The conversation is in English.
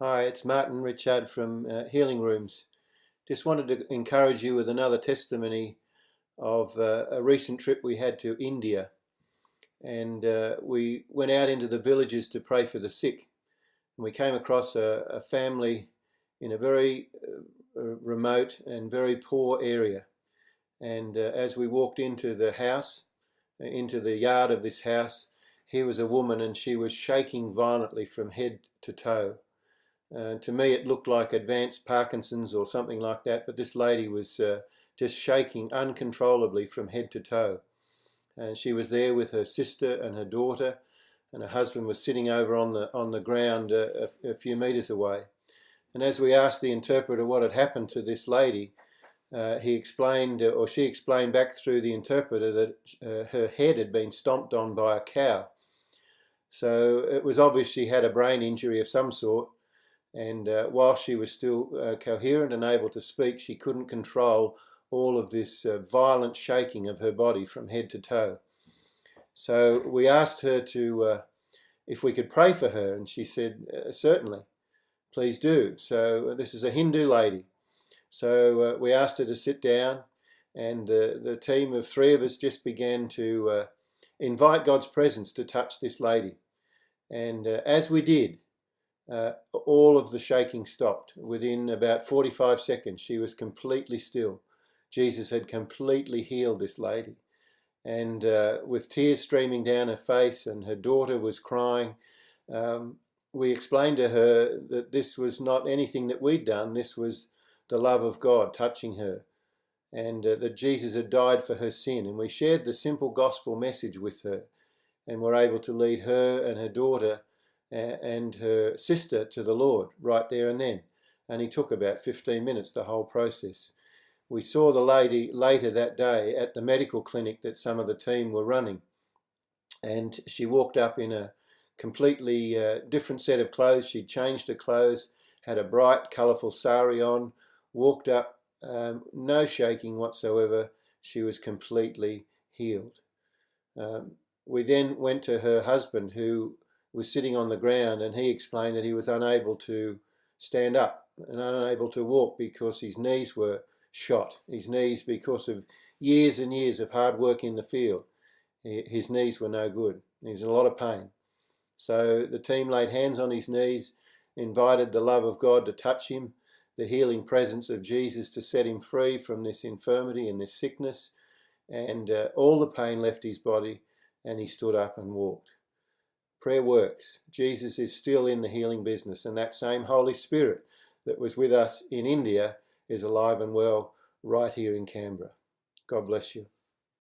Hi, it's Martyn Ritchard from Healing Rooms. Just wanted to encourage you with another testimony of a recent trip we had to India. And we went out into the villages to pray for the sick. And we came across a family in a very remote and very poor area. And as we walked into the house, into the yard of this house, here was a woman and she was shaking violently from head to toe. To me, it looked like advanced Parkinson's or something like that, but this lady was just shaking uncontrollably from head to toe. And she was there with her sister and her daughter, and her husband was sitting over on the ground a few metres away. And as we asked the interpreter what had happened to this lady, he explained, or she explained back through the interpreter, that her head had been stomped on by a cow. So it was obvious she had a brain injury of some sort. And while she was still coherent and able to speak, she couldn't control all of this violent shaking of her body from head to toe. So we asked her if we could pray for her, and she said, certainly, please do. So this is a Hindu lady. So we asked her to sit down, and the team of three of us just began to invite God's presence to touch this lady. And as we did, all of the shaking stopped. Within about 45 seconds, she was completely still. Jesus had completely healed this lady. And with tears streaming down her face, and her daughter was crying, we explained to her that this was not anything that we'd done. This was the love of God touching her, and that Jesus had died for her sin. And we shared the simple gospel message with her, and were able to lead her and her daughter and her sister to the Lord right there and then. And he took about 15 minutes, the whole process. We saw the lady later that day at the medical clinic that some of the team were running. And she walked up in a completely different set of clothes. She'd changed her clothes, had a bright, colourful sari on, walked up, no shaking whatsoever. She was completely healed. We then went to her husband, who was sitting on the ground, and he explained that he was unable to stand up and unable to walk because his knees were shot. His knees, because of years and years of hard work in the field, his knees were no good. He was in a lot of pain. So the team laid hands on his knees, invited the love of God to touch him, the healing presence of Jesus to set him free from this infirmity and this sickness, and all the pain left his body, and he stood up and walked. Prayer works. Jesus is still in the healing business, and that same Holy Spirit that was with us in India is alive and well right here in Canberra. God bless you.